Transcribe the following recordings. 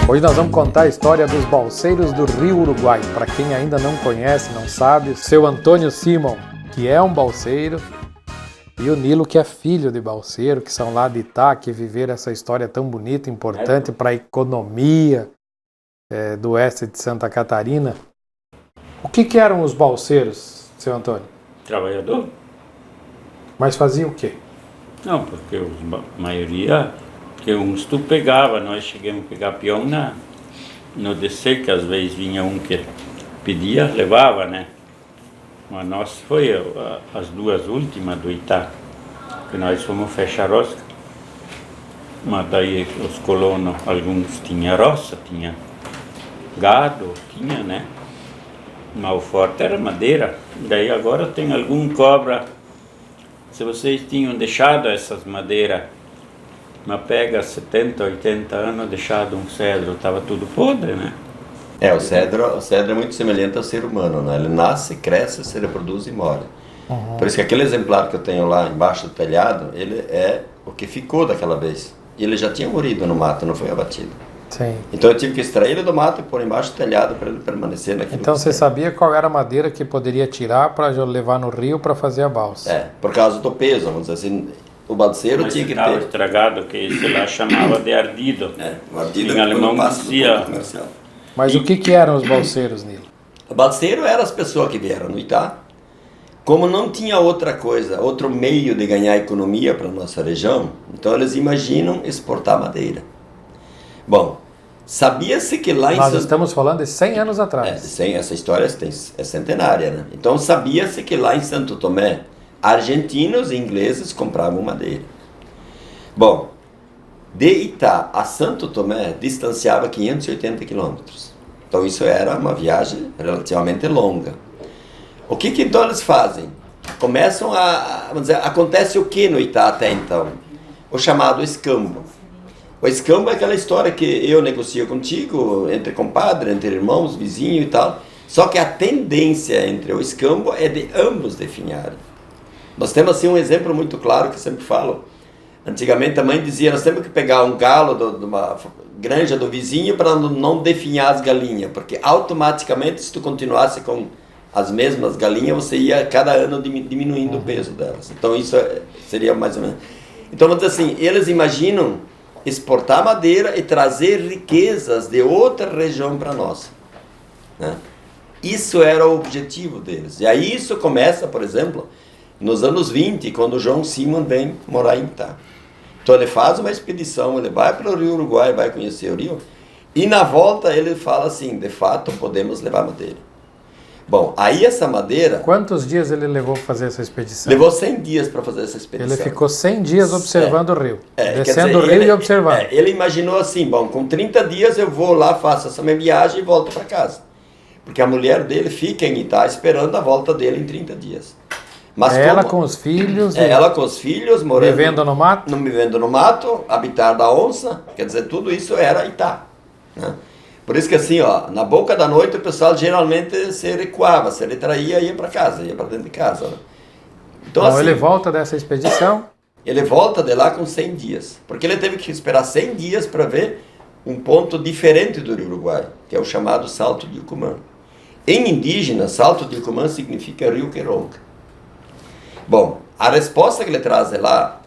Hoje nós vamos contar a história dos balseiros do Rio Uruguai. Para quem ainda não conhece, não sabe, o seu Antônio Simon, que é um balseiro, e o Nilo, que é filho de balseiro, que são lá de Itá, que viveram essa história tão bonita, importante para a economia do oeste de Santa Catarina. O que eram os balseiros, seu Antônio? Trabalhador? Mas faziam o quê? Não, porque a maioria, porque uns tu pegava, nós chegamos a pegar peão no descer, que às vezes vinha um que pedia, levava, né? Mas nós foi as duas últimas do Itá, que nós fomos fechar rosca. Mas daí os colonos, alguns tinham roça, tinha gado, tinha, né? Mas o forte era madeira. Daí agora tem algum cobra. Se vocês tinham deixado essas madeiras, mas pega 70, 80 anos, deixado um cedro, estava tudo podre, né? O cedro é muito semelhante ao ser humano, né? Ele nasce, cresce, se reproduz e morre. Uhum. Por isso que aquele exemplar que eu tenho lá embaixo do telhado, ele é o que ficou daquela vez. E ele já tinha morrido no mato, não foi abatido. Sim. Então eu tive que extrair ele do mato e pôr embaixo do telhado para ele permanecer naquilo. Então você sabia qual era a madeira que poderia tirar para levar no rio para fazer a balsa? Por causa do peso, vamos dizer assim. O balseiro tinha que ter... Mas estragado, que isso lá chamava de ardido. O ardido em alemão dizia... Mas o que eram os balseiros, Nilo? O balseiro eram as pessoas que vieram no Itá. Como não tinha outra coisa, outro meio de ganhar economia para a nossa região, então eles imaginam exportar madeira. Bom, sabia-se que lá em... Nós estamos falando de 100 anos atrás. Essa história é centenária, né? Então sabia-se que lá em Santo Tomé, argentinos e ingleses compravam madeira. Bom, de Itá a Santo Tomé distanciava 580 quilômetros. Então isso era uma viagem relativamente longa. O que então eles fazem? Começam vamos dizer, acontece o que no Itá até então? O chamado escambo. O escambo é aquela história que eu negocio contigo, entre compadre, entre irmãos, vizinho e tal. Só que a tendência entre o escambo é de ambos definharem. Nós temos assim um exemplo muito claro que eu sempre falo. Antigamente a mãe dizia, nós temos que pegar um galo de uma granja do vizinho para não definhar as galinhas, porque automaticamente se tu continuasse com as mesmas galinhas, você ia cada ano diminuindo o peso delas. Então isso seria mais ou menos... Então vamos dizer assim, eles imaginam exportar madeira e trazer riquezas de outra região para nós, né? Isso era o objetivo deles. E aí isso começa, por exemplo, nos anos 20, quando o João Simon vem morar em Itá. Então ele faz uma expedição, ele vai para o Rio Uruguai, vai conhecer o rio, e na volta ele fala assim, de fato podemos levar madeira. Bom, aí essa madeira... Quantos dias ele levou para fazer essa expedição? Levou 100 dias para fazer essa expedição. Ele ficou 100 dias observando o rio, descendo o rio e observando. Ele imaginou assim, bom, com 30 dias eu vou lá, faço essa minha viagem e volto para casa. Porque a mulher dele fica em Itá esperando a volta dele em 30 dias. Mas ela com os filhos... ela com os filhos, morando... Vivendo no mato? Vivendo no mato, habitar da onça, quer dizer, tudo isso era Itá, né? Por isso que assim, na boca da noite o pessoal geralmente se recuava, se retraía e ia para casa, ia para dentro de casa, né? Então assim, ele volta dessa expedição? Ele volta de lá com 100 dias, porque ele teve que esperar 100 dias para ver um ponto diferente do Rio Uruguai, que é o chamado Salto de Ucumã. Em indígena, Salto de Ucumã significa Rio que ronca. Bom, a resposta que ele traz de lá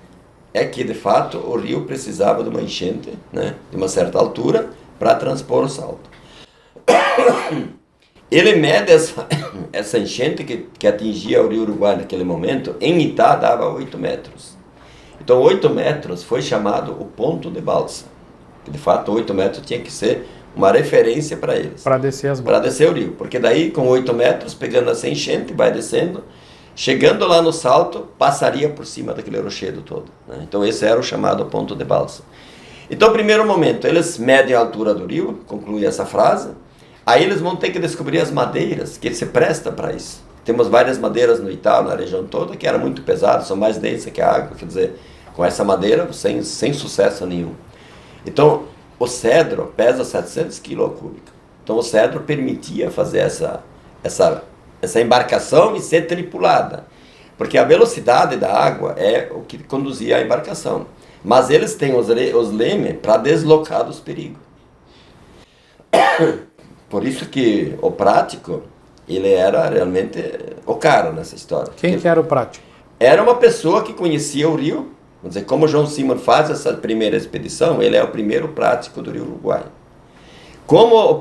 é que, de fato, o rio precisava de uma enchente, né, de uma certa altura, para transpor o salto. Ele mede essa enchente que atingia o Rio Uruguai naquele momento, em Itá dava 8 metros. Então 8 metros foi chamado o ponto de balsa. Que, de fato, 8 metros tinha que ser uma referência para eles. Para descer as balsas. Para descer o rio. Porque daí, com 8 metros, pegando essa enchente, vai descendo. Chegando lá no salto, passaria por cima daquele rochedo todo, né? Então esse era o chamado ponto de balsa. Então, primeiro momento, eles medem a altura do rio, conclui essa frase. Aí eles vão ter que descobrir as madeiras que se prestam para isso. Temos várias madeiras no Itá, na região toda, que eram muito pesadas, são mais densas que a água, quer dizer, com essa madeira, sem sucesso nenhum. Então, o cedro pesa 700 kg cúbicos. Então, o cedro permitia fazer essa embarcação e ser tripulada. Porque a velocidade da água é o que conduzia a embarcação. Mas eles têm os lemes para deslocar dos perigos. Por isso que o prático, ele era realmente o cara nessa história. Quem que era o prático? Era uma pessoa que conhecia o rio. Vamos dizer, como João Simon faz essa primeira expedição, ele é o primeiro prático do Rio Uruguai. Como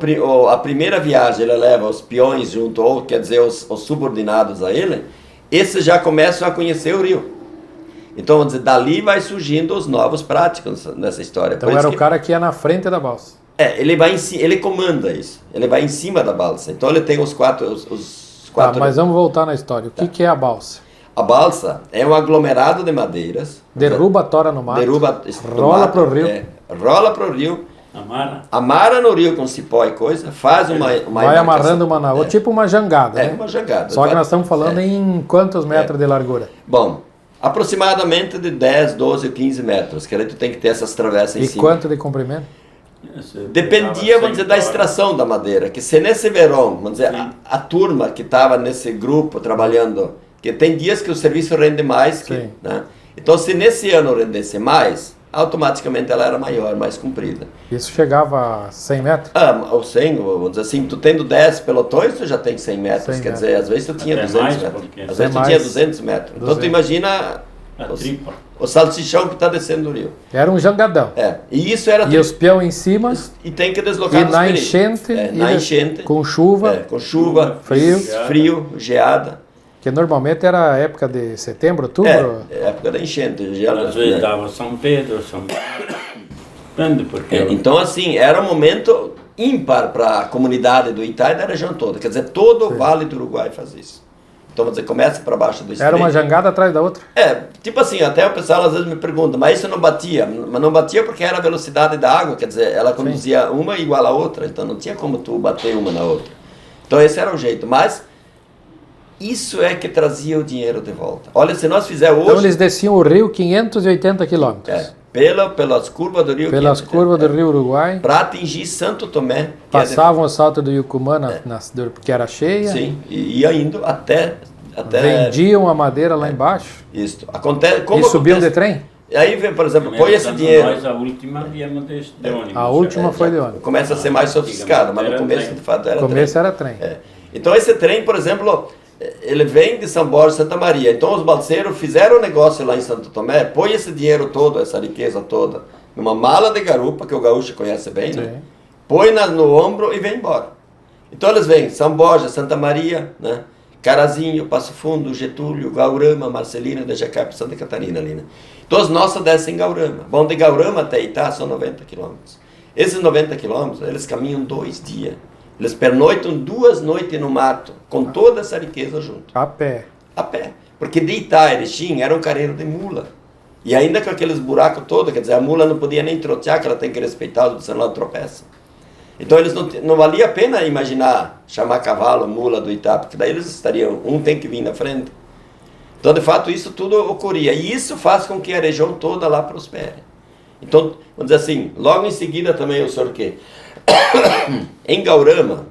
a primeira viagem ele leva os peões junto, ou quer dizer, os subordinados a ele, esses já começam a conhecer o rio. Então, vamos dizer, dali vai surgindo os novos práticos nessa história. Então era o cara que ia na frente da balsa. Ele comanda isso. Ele vai em cima da balsa. Então ele tem os quatro. Mas vamos voltar na história. O que é a balsa? A balsa é um aglomerado de madeiras. Derruba a tora no mato. Rola pro rio. Rola pro rio. Amarra no rio com cipó e coisa. Faz uma vai amarrando uma na outra. Tipo uma jangada. É, uma jangada. Só que nós estamos falando em quantos metros de largura? Bom, aproximadamente de 10, 12 ou 15 metros. Que aí tu tem que ter essas travessas em cima. E quanto de comprimento? Dependia, vamos dizer, da extração da madeira. Que se nesse verão, vamos dizer, a turma que estava nesse grupo trabalhando, que tem dias que o serviço rende mais, que, né? Então se nesse ano rendesse mais, automaticamente ela era maior, mais comprida. Isso chegava a 100 metros? Ou 100, vamos dizer assim, tu tendo 10 pelotões, tu já tem 100 metros, quer dizer, às vezes tu tinha 200 metros. Às vezes tu tinha 200 metros. Então tu imagina o salsichão que está descendo do rio. Era um jangadão. E isso era... E os peão em cima. E tem que deslocar nos perigos. Na enchente. Com chuva. Frio, geada. Que normalmente era a época de setembro, outubro? Época da enchente. Às vezes dava São Pedro, Então, assim, era um momento ímpar para a comunidade do Itá e da região toda. Quer dizer, todo o Vale do Uruguai faz isso. Então, vamos dizer, começa para baixo do estreito. Era uma jangada atrás da outra? Tipo assim, até o pessoal às vezes me pergunta, mas isso não batia? Mas não batia porque era a velocidade da água, quer dizer, ela conduzia uma igual a outra, então não tinha como tu bater uma na outra. Então esse era o jeito, mas isso é que trazia o dinheiro de volta. Olha, se nós fizermos hoje... Então eles desciam o rio 580 quilômetros. Pelas curvas do rio. Pelas curvas do rio Uruguai. Para atingir Santo Tomé. Passavam o salto do Yucumã, porque era cheia. Sim, e ia indo até vendiam a madeira lá embaixo. Isso. E subiam de trem? Aí vem, por exemplo, põe esse dinheiro. Nós a última viemos de ônibus. A última foi de ônibus. Começa a ser mais sofisticado, mas no começo de fato era trem. No começo era trem. Então esse trem, por exemplo, ele vem de São Borja, Santa Maria. Então os balseiros fizeram um negócio lá em Santo Tomé, põe esse dinheiro todo, essa riqueza toda, numa mala de garupa, que o gaúcho conhece bem, né? Põe no ombro e vem embora. Então eles vêm São Borja, Santa Maria, né? Carazinho, Passo Fundo, Getúlio, Gaurama, Marcelina, de Jacape, Santa Catarina ali, né? Então os nossos descem em Gaurama. Vão de Gaurama até Itá, são 90 quilômetros. Esses 90 quilômetros, eles caminham 2 dias. Eles pernoitam 2 noites no mato, com toda essa riqueza junto. A pé. A pé. Porque de Itá a Erechim era um careiro de mula. E ainda com aqueles buracos todos, quer dizer, a mula não podia nem trotear, que ela tem que respeitar, senão ela tropeça. Então eles não valia a pena imaginar, chamar cavalo, mula do Itá, porque daí eles estariam, um tem que vir na frente. Então, de fato, isso tudo ocorria. E isso faz com que a região toda lá prospere. Então, vamos dizer assim, logo em seguida também o senhor que em Gaurama,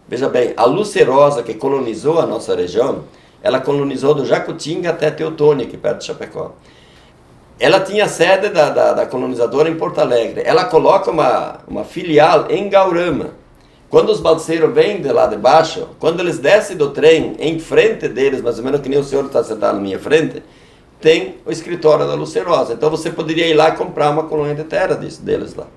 veja bem, a Lucerosa que colonizou a nossa região, ela colonizou do Jacutinga até Teotônia, aqui perto de Chapecó. Ela tinha sede da colonizadora em Porto Alegre. Ela coloca uma filial em Gaurama. Quando os balseiros vêm de lá de baixo, quando eles descem do trem, em frente deles, mais ou menos que nem o senhor está sentado na minha frente, tem o escritório da Lucerosa. Então você poderia ir lá e comprar uma colônia de terra deles lá.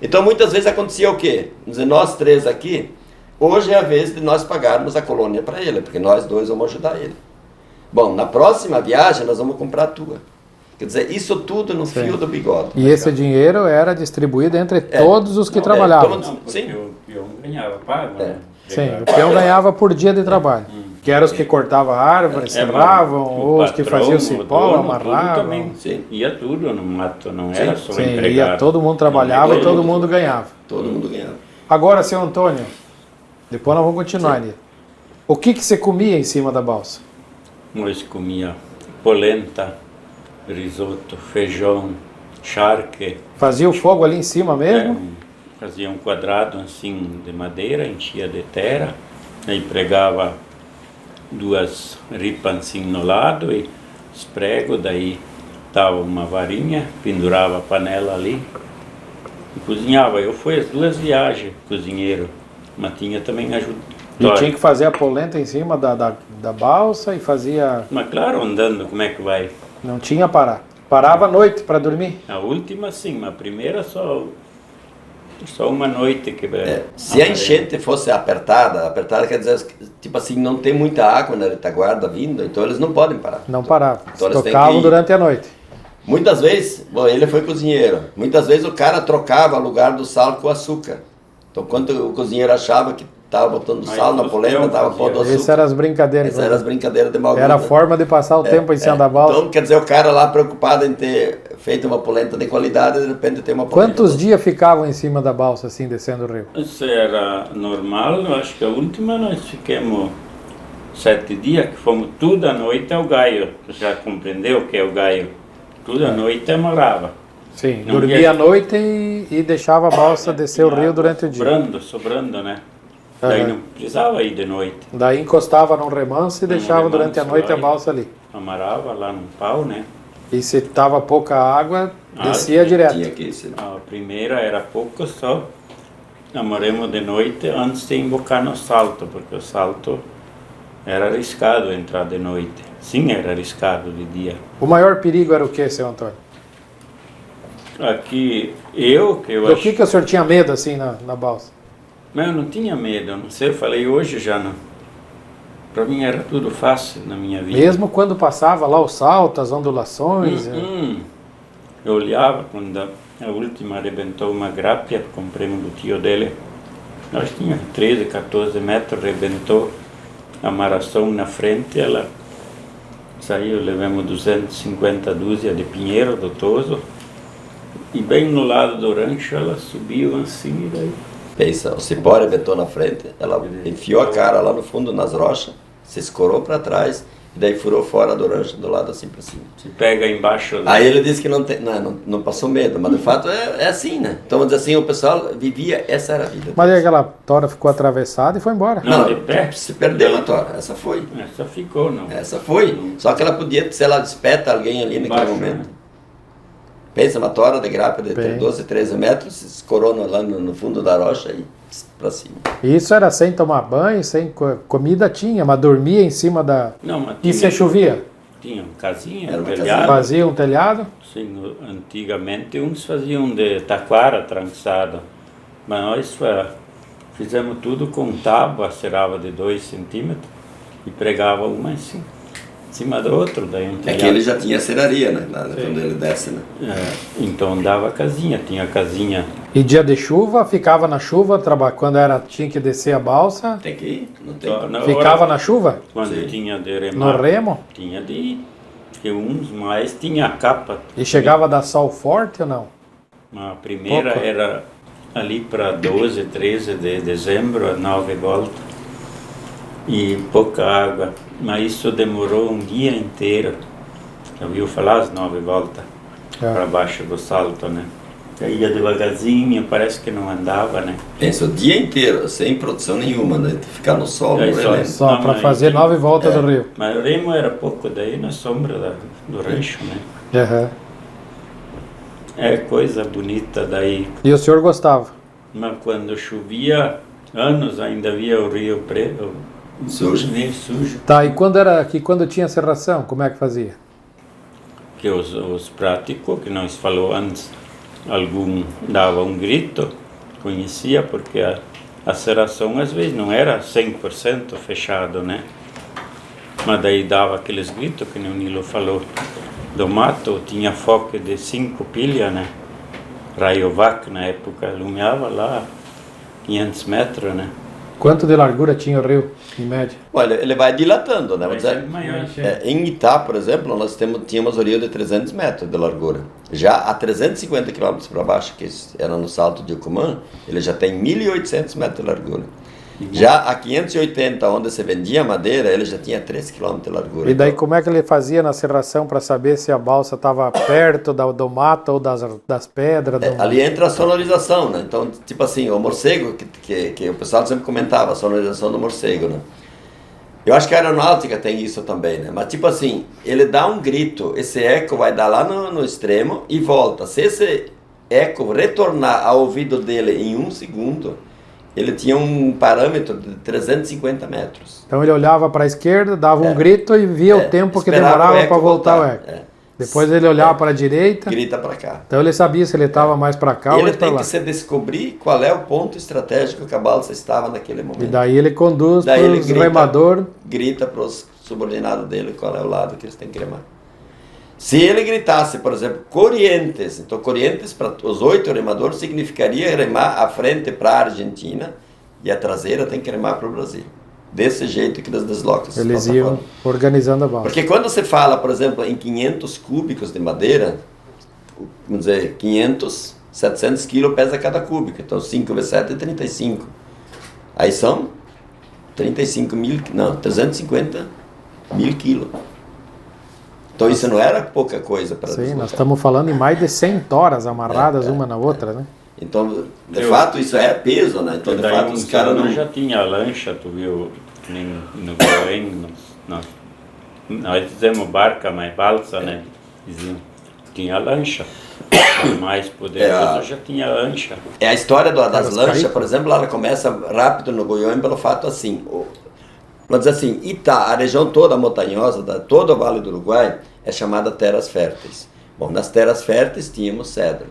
Então muitas vezes acontecia o quê? Vamos dizer, nós 3 aqui, hoje é a vez de nós pagarmos a colônia para ele, porque nós 2 vamos ajudar ele. Bom, na próxima viagem nós vamos comprar a tua. Quer dizer, isso tudo no fio do bigode. E esse dinheiro era distribuído entre todos os que trabalhavam. Sim. O peão ganhava pago, né? Sim, o peão ganhava por dia de trabalho. Que eram os que cortavam a árvore, serravam, ou os que faziam cipó, amarravam. Também, ia tudo no mato, não era só empregado. Ia, todo mundo trabalhava e todo mundo ganhava. Todo mundo ganhava. Agora, seu Antônio, depois nós vamos continuar ali. O que você comia em cima da balsa? Nós comia polenta, risoto, feijão, charque. Fazia o fogo ali em cima mesmo? Fazia um quadrado assim de madeira, enchia de terra, aí pregava 2 ripas assim no lado e esprego, daí dava uma varinha, pendurava a panela ali e cozinhava. Eu fui as 2 viagens, cozinheiro, mas tinha também ajuda. E tinha que fazer a polenta em cima da balsa e fazia... Mas claro, andando, como é que vai? Não tinha parar. Parava à noite para dormir? A última sim, mas a primeira só uma noite que... Se a enchente fosse apertada quer dizer, tipo assim, não tem muita água na retaguarda vindo, então eles não podem parar. Não paravam, Então eles têm tocavam que ir. durante a noite. Muitas vezes, bom, ele foi cozinheiro, muitas vezes o cara trocava o lugar do sal com açúcar. Então quando o cozinheiro achava que estava botando sal na polenta, estava pondo açúcar. Essas eram as brincadeiras. Essas eram as brincadeiras de mau gosto. Era a forma de passar o tempo em cima da balsa. Então, quer dizer, o cara lá preocupado em ter feito uma polenta de qualidade, de repente tem uma polenta. Quantos dias ficavam em cima da balsa, assim, descendo o rio? Isso era normal, eu acho que a última nós ficamos 7 dias, que fomos tudo à noite ao Gaio. Você já compreendeu o que é o Gaio? Tudo à noite amarrava. Sim, Não dormia à noite e deixava a balsa descer o rio durante o dia. Sobrando, né? Daí não precisava ir de noite. Daí encostava num remanso e deixava durante a noite a balsa ali. Amarrava lá num pau, né? E se tava pouca água, descia direto. Tinha que ser. A primeira era pouco só. Amaremos de noite antes de embocar no salto, porque o salto era arriscado entrar de noite. Sim, era arriscado de dia. O maior perigo era o que, seu Antônio? Aqui, eu Do que o senhor tinha medo, assim, na balsa? Mas eu não tinha medo, não sei, eu falei hoje já não. Para mim era tudo fácil na minha vida. Mesmo quando passava lá o salto, as ondulações? Eu olhava quando a última arrebentou uma grápia, compramos do tio dele. Nós tinha 13, 14 metros, arrebentou a maração na frente, ela saiu, levamos 250 dúzias de pinheiro do toso. E bem no lado do rancho ela subiu assim e daí... Pensa, o cipó arrebentou na frente, ela enfiou a cara lá no fundo nas rochas, se escorou para trás e daí furou fora do rancho, do lado assim para cima. Se pega embaixo... Aí ele disse que não passou medo, mas de fato é assim, né? Então, vamos dizer assim, o pessoal vivia, essa era a vida. Mas aí aquela tora ficou atravessada e foi embora. Não, de pé. Se perdeu na tora, essa foi. Essa ficou, não. Essa foi, só que ela podia, se ela despeta alguém ali naquele Embaixo, momento. né? Pensa, uma tora de grapa de Bem. 12, 13 metros, se escorou lá no fundo da rocha e para cima. E isso era sem tomar banho, sem comida tinha, mas dormia em cima da... Não, mas E se chovia? tinha uma casinha, Era um uma telhado. Fazia um telhado? Sim, antigamente uns faziam de taquara trançada, mas nós fizemos tudo com tábua, cerava de 2 centímetros e pregava uma em cima do outro, daí um É telhado. que ele já tinha serraria, né? Quando ele desce, né? Então dava casinha, tinha casinha. E dia de chuva, ficava na chuva, quando tinha que descer a balsa, Tem que ir, não tem. Só na ficava hora- na chuva? Quando Sim. tinha de No remar, remo? tinha de ir, porque uns mais tinha a capa. E chegava a dar sol forte ou não? A primeira Pouco. era ali para 12, 13 de dezembro, a 9 voltas. E pouca água, mas isso demorou um dia inteiro. Já ouviu falar as 9 voltas para baixo do salto, né? Aí ia devagarzinho, parece que não andava, né? Pensa o dia inteiro, sem produção nenhuma, né? Ficar no sol, Aí no só- relento. Só Não, para mas fazer tinha- 9 voltas do rio. Mas o remo era pouco daí na sombra do rancho, né? Aham. É coisa bonita daí. E o senhor gostava? Mas quando chovia, anos ainda via o rio preto, Sujo. meio sujo. Tá, e quando tinha serração, como é que fazia? Que os práticos, que nós falou antes, algum dava um grito, conhecia, porque a serração às vezes não era 100% fechado, né? Mas daí dava aqueles gritos, que nem o Nilo falou, do mato, tinha foco de 5 pilhas, né? Rayovac na época, iluminava lá 500 metros, né? Quanto de largura tinha o rio, em média? Olha, ele vai dilatando, né? Vamos Vai dizer, ser maior. em Itá, por exemplo, nós tínhamos o rio de 300 metros de largura. Já a 350 quilômetros para baixo, que era no Salto de Ucumã, ele já tem 1.800 metros de largura. Já a 580, onde se vendia madeira, ele já tinha 3 quilômetros de largura. E daí como é que ele fazia na serração para saber se a balsa estava perto do mato ou das pedras? Ali entra a sonorização, né? Então, tipo assim, o morcego, que o pessoal sempre comentava, a sonorização do morcego, né? Eu acho que a aeronáutica tem isso também, né? Mas tipo assim, ele dá um grito, esse eco vai dar lá no extremo e volta. Se esse eco retornar ao ouvido dele em 1 segundo, ele tinha um parâmetro de 350 metros. Então ele olhava para a esquerda, dava um grito e via o tempo que esperava demorava para voltar o eco. É. Depois ele olhava para a direita, Grita para cá. então ele sabia se ele estava mais para cá ou Ele mais para tem lá. que se descobrir qual é o ponto estratégico que a balsa estava naquele momento. E daí ele conduz Daí para ele os remadores. grita para os subordinados dele qual é o lado que eles têm que remar. Se ele gritasse, por exemplo, Corrientes, então Corrientes para os 8 remadores significaria remar a frente para a Argentina e a traseira tem que remar para o Brasil. Desse jeito que eles deslocam. Eles iam organizando a balsa. Porque quando você fala, por exemplo, em 500 cúbicos de madeira, vamos dizer, 500, 700 quilos pesa cada cúbico. Então 5 vezes 7 é 35. Aí são 350 mil quilos. Então isso não era pouca coisa para Sim, nós estamos falando em mais de 100 toras amarradas uma na outra, né? Então, de fato, isso é peso, né? Então, de fato, os caras não... já tinha lancha, tu viu, no Goiânia, nós fizemos barca, mas balsa, né? Tinha lancha, mais poderoso já tinha lancha. É a história das lanchas, por exemplo, ela começa rápido no Goiânia pelo fato assim, vamos dizer assim, Itá, a região toda montanhosa, todo o Vale do Uruguai, é chamada terras férteis. Bom, nas terras férteis tínhamos cedro.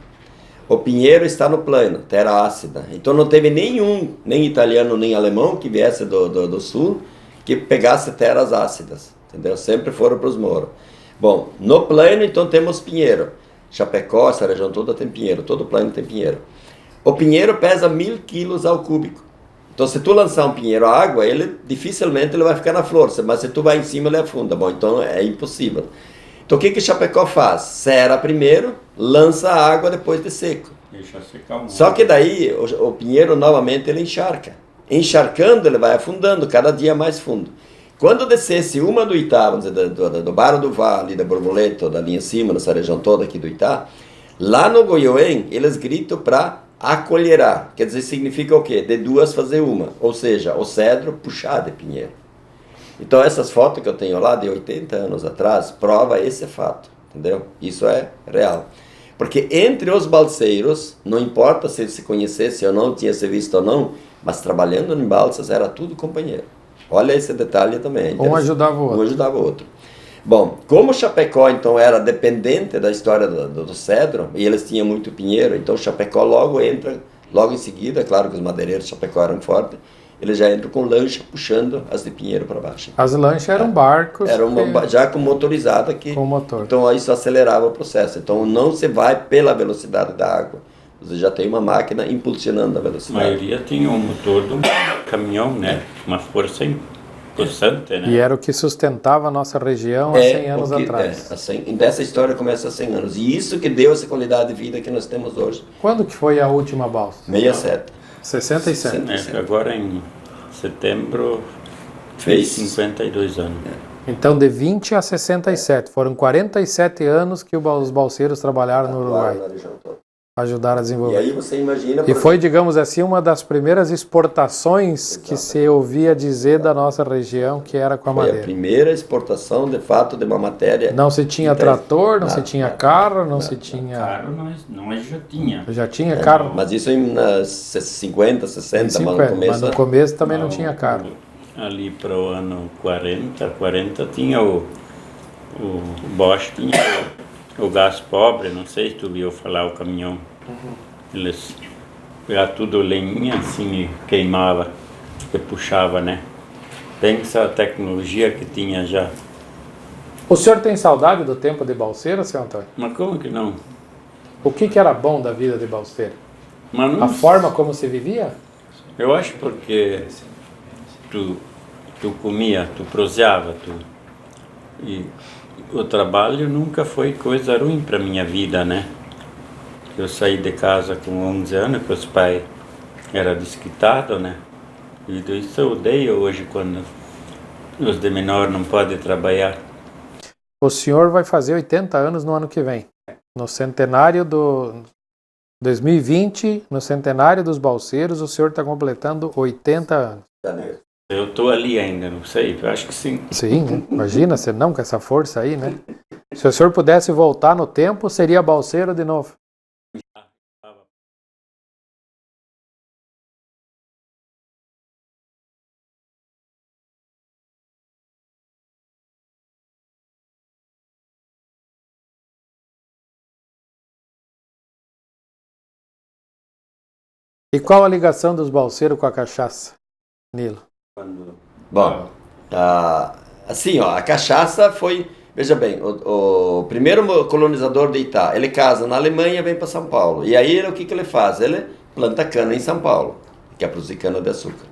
O pinheiro está no plano, terra ácida. Então não teve nenhum, nem italiano nem alemão que viesse do sul, que pegasse terras ácidas. Entendeu? Sempre foram para os moros. Bom, no plano então temos pinheiro. Chapecó, essa região toda tem pinheiro, todo plano tem pinheiro. O pinheiro pesa 1000 quilos ao cúbico. Então se tu lançar um pinheiro à água, dificilmente ele vai ficar na flor, mas se tu vai em cima ele afunda. Bom, então é impossível. Então o que Chapecó faz? Cera primeiro, lança a água depois de seco. Deixa secar Só que daí o pinheiro novamente ele encharca. Encharcando ele vai afundando cada dia mais fundo. Quando descesse uma do Itá, vamos dizer, do Barro do Vale, da Borboleta, da linha cima, nessa região toda aqui do Itá, lá no Goiôen eles gritam para acolherar. Quer dizer, significa o quê? De duas fazer uma. Ou seja, o cedro puxar de pinheiro. Então essas fotos que eu tenho lá de 80 anos atrás prova esse fato, entendeu? Isso é real. Porque entre os balseiros, não importa se se conhecesse ou não, tinha se visto ou não, mas trabalhando em balsas era tudo companheiro. Olha esse detalhe também. Um ajudava o outro. Um ajudava o outro. Bom, como Chapecó então era dependente da história do cedro, e eles tinham muito pinheiro, então Chapecó logo entra, logo em seguida, claro que os madeireiros de Chapecó eram fortes, eles já entram com lancha puxando as de pinheiro para baixo. As lanchas eram barcos. Já com motorizada aqui. Com motor. Então isso acelerava o processo. Então não se vai pela velocidade da água. Você já tem uma máquina impulsionando a velocidade. A maioria tinha um motor de um caminhão, né? Uma força constante, né? E era o que sustentava a nossa região há 100 anos atrás. Dessa história começa há 100 anos. E isso que deu essa qualidade de vida que nós temos hoje. Quando que foi a última balsa? 67. 67. Agora em setembro fez 52 anos. Então de 20 a 67. Foram 47 anos que os balseiros trabalharam no Uruguai. Ajudaram a desenvolver. E aí você imagina... E foi, digamos assim, uma das primeiras exportações que se ouvia dizer da nossa região, que era com a madeira. Foi a primeira exportação, de fato, de uma matéria... Não se tinha trator, não se tinha carro, não se tinha... Carro nós já tinha. Já tinha carro? Mas isso em 50, 60, mas no começo também não tinha carro. Ali para o ano 40 tinha o Bosch, tinha o gás pobre, não sei se tu viu falar o caminhão. Eles pegavam tudo lenha assim e queimava, e puxava, né? Pensa a tecnologia que tinha já. O senhor tem saudade do tempo de balseiro, senhor Antônio? Mas como que não? O que era bom da vida de balseiro? Mas não, A forma como se vivia? eu acho porque tu comia, tu proseava, e o trabalho nunca foi coisa ruim para minha vida, né? Eu saí de casa com 11 anos, que os pais eram desquitados, né? E isso eu odeio hoje, quando os de menor não podem trabalhar. O senhor vai fazer 80 anos no ano que vem. No centenário do 2020, no centenário dos balseiros, o senhor está completando 80 anos. Eu estou ali ainda, não sei, eu acho que sim. Sim, né? Imagina, você não com essa força aí, né? Se o senhor pudesse voltar no tempo, seria balseiro de novo. E qual a ligação dos balseiros com a cachaça, Nilo? Bom, assim, ó, a cachaça foi... Veja bem, o primeiro colonizador de Itá, ele casa na Alemanha e vem para São Paulo. E aí, o que ele faz? Ele planta cana em São Paulo, que é produzir cana de açúcar.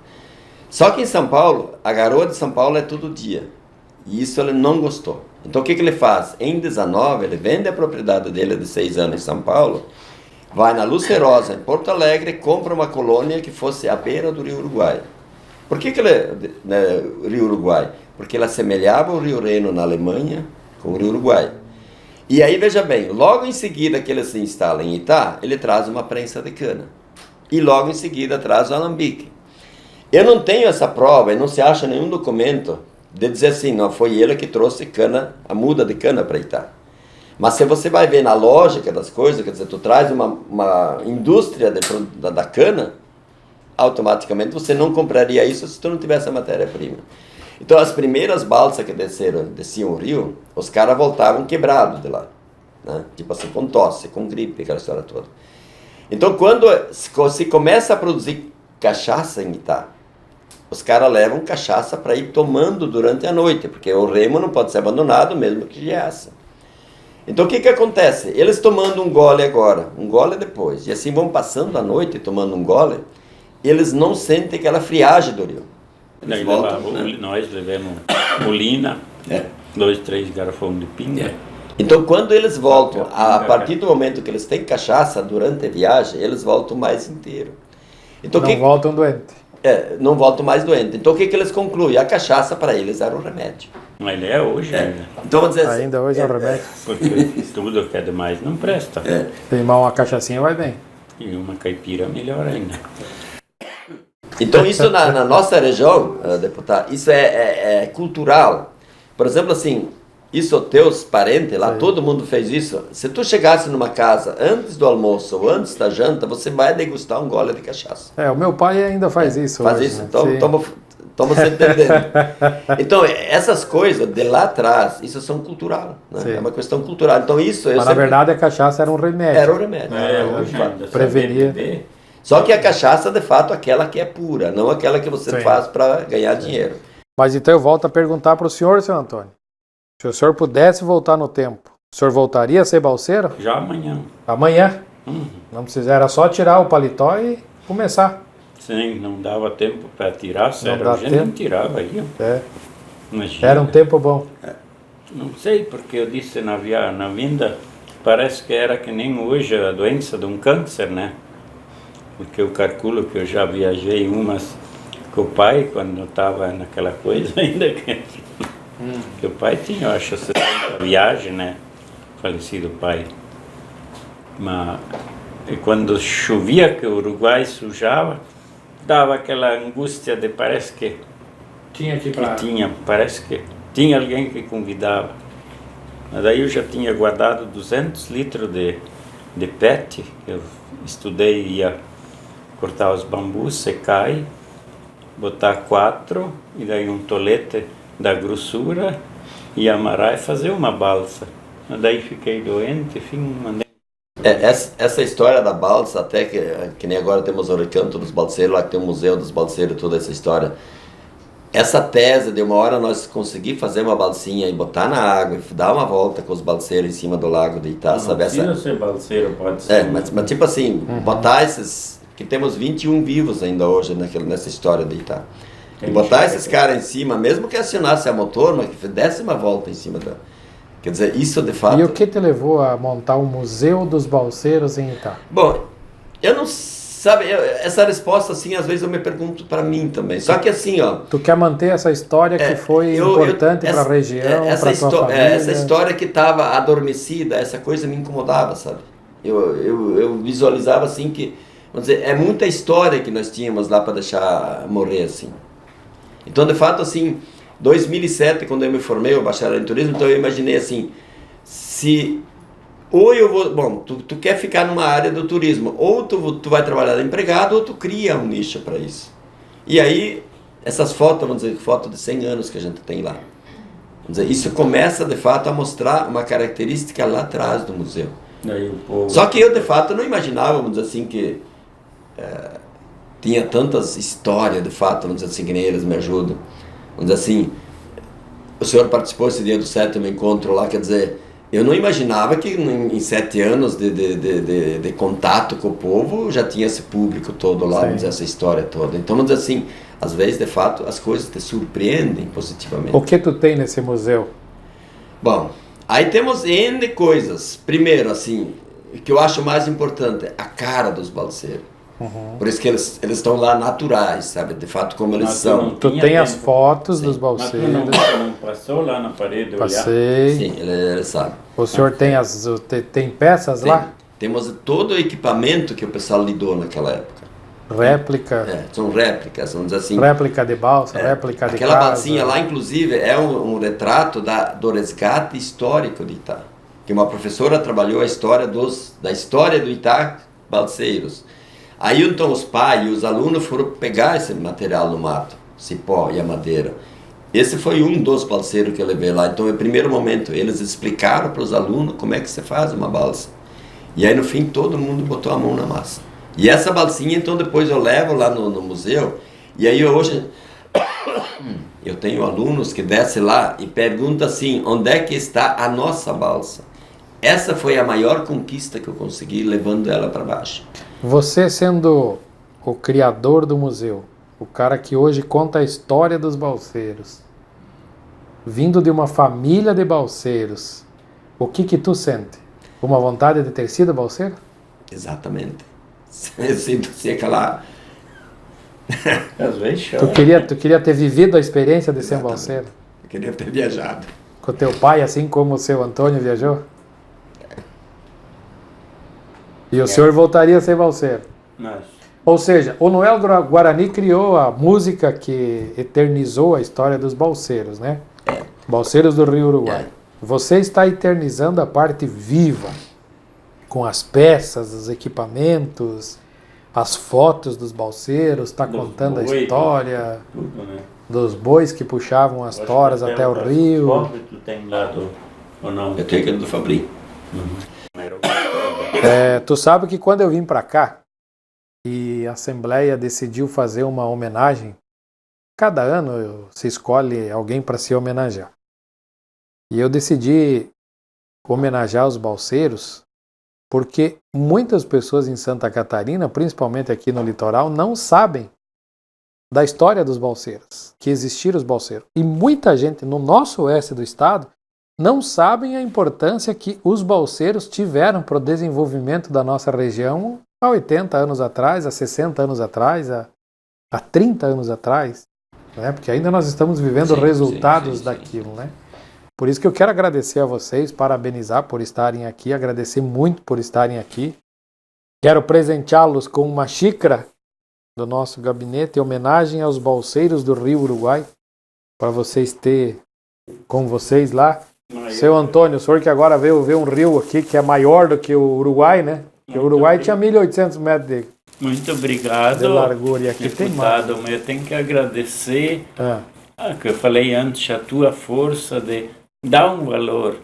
Só que em São Paulo, a garoa de São Paulo é todo dia. E isso ele não gostou. Então, o que ele faz? Em 19, ele vende a propriedade dele de 6 anos em São Paulo, vai na Lucerosa, em Porto Alegre, compra uma colônia que fosse à beira do Rio Uruguai. Por que ele, Rio Uruguai? Porque ele assemelhava o Rio Reno na Alemanha com o Rio Uruguai. E aí, veja bem, logo em seguida que ele se instala em Itá, ele traz uma prensa de cana. E logo em seguida traz o alambique. Eu não tenho essa prova, e não se acha nenhum documento de dizer assim, não, foi ele que trouxe cana, a muda de cana para Itá. Mas se você vai ver na lógica das coisas, quer dizer, tu traz uma indústria da cana, automaticamente você não compraria isso se tu não tivesse a matéria-prima. Então as primeiras balsas que desciam o rio, os caras voltavam quebrados de lá, né? Tipo assim, com tosse, com gripe, aquela história toda. Então quando se começa a produzir cachaça em Itá, os caras levam cachaça para ir tomando durante a noite, porque o remo não pode ser abandonado mesmo que geasse. Então o que acontece? Eles tomando um gole agora, um gole depois, e assim vão passando a noite tomando um gole, eles não sentem aquela friagem do rio. Eles voltam, né? Nós levamos molina, 2, 3 garrafões de pinga. Então quando eles voltam, a partir do momento que eles têm cachaça durante a viagem, eles voltam mais inteiro. Então, não voltam doentes. Não voltam mais doentes. Então o que eles concluem? A cachaça para eles era um remédio. Mas ele é hoje. Então vamos dizer assim, ainda hoje é um remédio. Porque tudo que é demais não presta. Queimar uma cachaçinha vai bem. E uma caipira melhor ainda. Então isso na nossa região, deputado, isso é cultural. Por exemplo, assim, isso teus parentes lá, todo mundo fez isso. Se tu chegasse numa casa antes do almoço ou antes da janta, você vai degustar um gole de cachaça. O meu pai ainda faz isso. Faz hoje, isso, né? então você entendendo. Então, essas coisas de lá atrás, isso são cultural, né? É uma questão cultural. Então isso... Mas na verdade a cachaça era um remédio. Era um remédio. Hoje ainda prevenir. Só que a cachaça, de fato, aquela que é pura, não aquela que você faz para ganhar dinheiro. Mas então eu volto a perguntar para o senhor, seu Antônio. Se o senhor pudesse voltar no tempo, o senhor voltaria a ser balseiro? Já amanhã. Amanhã? Não precisa, era só tirar o paletó e começar. Sim, não dava tempo para tirar, sério, a gente não tirava aí. Era um tempo bom. Não sei, porque eu disse na vinda, parece que era que nem hoje a doença de um câncer, né? Porque eu calculo que eu já viajei umas com o pai, quando eu estava naquela coisa ainda que o pai tinha, eu acho, 60 viagens, né? Falecido pai. Mas e quando chovia, que o Uruguai sujava, dava aquela angústia de parece que parece que tinha alguém que convidava. Mas daí eu já tinha guardado 200 litros de PET, que eu estudei, ia cortar os bambus, secar, botar 4, e daí um tolete da grossura, e amarrar e fazer uma balsa. Mas daí fiquei doente, enfim, mandei. Essa história da balsa, até que nem agora temos o Recanto dos Balseiros, lá que tem o Museu dos Balseiros, toda essa história. Essa tese de uma hora nós conseguir fazer uma balsinha e botar na água e dar uma volta com os balseiros em cima do lago de Itá, sabe? Não precisa ser balseiro, pode ser. Mas tipo assim, botar esses... que temos 21 vivos ainda hoje nessa história de Itá. E botar esses caras em cima, mesmo que acionasse a motor, mas que desse uma volta em cima da... Quer dizer, isso de fato... E o que te levou a montar o Museu dos Balseiros em Itá? Bom, eu não... Sabe, essa resposta, assim, às vezes eu me pergunto para mim também. Só que assim, ó... Tu quer manter essa história que foi importante para a região, para a tua família? Essa história que estava adormecida, essa coisa me incomodava, sabe? Eu visualizava, assim, que... Vamos dizer, é muita história que nós tínhamos lá para deixar morrer, assim. Então, de fato, assim, 2007, quando eu me formei, eu bacharel em turismo, então eu imaginei, assim, se... Ou eu vou... Bom, tu quer ficar numa área do turismo, ou tu vai trabalhar de empregado, ou tu cria um nicho para isso. E aí, essas fotos, vamos dizer, fotos de 100 anos que a gente tem lá. Vamos dizer, isso começa, de fato, a mostrar uma característica lá atrás do museu. Daí o povo... Só que eu, de fato, não imaginava, vamos dizer assim, que tinha tantas histórias, de fato, vamos dizer assim, que nem eles me ajudam. Vamos dizer assim, o senhor participou esse dia do 7º encontro lá, quer dizer, eu não imaginava que em 7 anos de contato com o povo já tinha esse público todo lá, vamos dizer, essa história toda. Então, vamos dizer assim, às vezes, de fato, as coisas te surpreendem positivamente. O que tu tem nesse museu? Bom, aí temos N coisas. Primeiro, assim, o que eu acho mais importante é a cara dos balseiros. Por isso que eles estão lá naturais, sabe? De fato, como eles são. Tu tem as fotos dos balseiros. Mas tu não passou lá na parede olhar? Passei. Sim, ele sabe. O senhor tem peças lá? Temos todo o equipamento que o pessoal lidou naquela época. Réplica. São réplicas, vamos dizer assim. Réplica de balsa, réplica de aquela casa. balsinha lá, inclusive, é um retrato do resgate histórico de Itá. Que uma professora trabalhou a história da história do Itá Balseiros. Aí então os pais e os alunos foram pegar esse material no mato, cipó e a madeira. Esse foi um dos balseiros que eu levei lá. Então, no primeiro momento, eles explicaram para os alunos como é que se faz uma balsa. E aí, no fim, todo mundo botou a mão na massa. E essa balsinha, então, depois eu levo lá no museu. E aí, hoje, eu tenho alunos que descem lá e perguntam assim, onde é que está a nossa balsa? Essa foi a maior conquista que eu consegui, levando ela para baixo. Você sendo o criador do museu, o cara que hoje conta a história dos balseiros, vindo de uma família de balseiros, o que tu sente? Uma vontade de ter sido balseiro? Exatamente. Eu sinto assim aquela... Às vezes chora. Tu queria ter vivido a experiência de ser um balseiro? Eu queria ter viajado. Com teu pai, assim como o seu Antônio viajou? E o senhor voltaria a ser balseiro? Mas, Ou seja, o Noel Guarani criou a música que eternizou a história dos balseiros, né? Balseiros do Rio Uruguai. Você está eternizando a parte viva, com as peças, os equipamentos, as fotos dos balseiros, está contando a história tudo, né? dos bois que puxavam as toras até o rio. Qual tu tem lá ou não? Eu tenho aquele do Fabrício. Tu sabe que quando eu vim para cá e a Assembleia decidiu fazer uma homenagem, cada ano se escolhe alguém para se homenagear. E eu decidi homenagear os balseiros porque muitas pessoas em Santa Catarina, principalmente aqui no litoral, não sabem da história dos balseiros, que existiram os balseiros. E muita gente no nosso oeste do estado não sabem a importância que os balseiros tiveram para o desenvolvimento da nossa região há 80 anos atrás, há 60 anos atrás, há 30 anos atrás, né? Porque ainda nós estamos vivendo resultados daquilo, né? Por isso que eu quero agradecer a vocês, parabenizar por estarem aqui, agradecer muito por estarem aqui. Quero presenteá-los com uma xícara do nosso gabinete em homenagem aos balseiros do Rio Uruguai, para vocês ter com vocês lá. Seu Antônio, o senhor que agora veio ver um rio aqui que é maior do que o Uruguai, né? Porque o Uruguai tinha 1.800 metros Muito obrigado. de largura e aqui tem mais. Deputado, eu tenho que agradecer, que eu falei antes, a tua força de dar um valor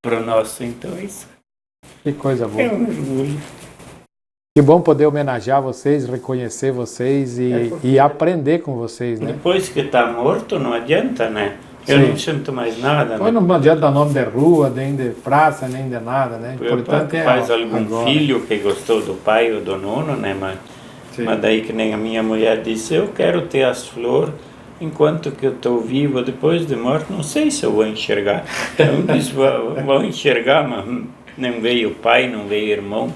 para o nosso. Então, isso Que coisa boa. é um orgulho. Que bom poder homenagear vocês, reconhecer vocês e aprender com vocês, né? Depois que está morto, não adianta, né? Eu não sinto mais nada. Pois não adianta dar nome de rua, nem de praça, nem de nada, né? O importante é faz algum agora. filho que gostou do pai ou do nono, né? Mas daí que nem a minha mulher disse, eu quero ter as flores enquanto que eu estou vivo, depois de morto, não sei se eu vou enxergar. Então eu disse, vou enxergar, mas não veio pai, não veio irmão,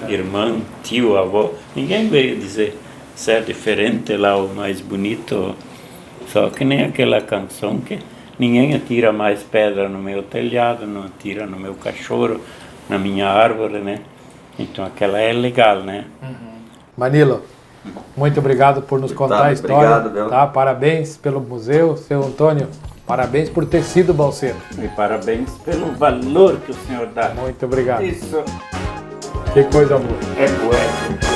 irmã, tio, avô, ninguém veio dizer se é diferente lá, o mais bonito. Só que nem aquela canção que ninguém atira mais pedra no meu telhado, não atira no meu cachorro, na minha árvore, né? Então aquela é legal, né? Manilo, muito obrigado por nos contar a história. Obrigado, tá? Parabéns pelo museu, seu Antônio. Parabéns por ter sido balseiro. E parabéns pelo valor que o senhor dá. Muito obrigado. Isso Que coisa boa. é poético.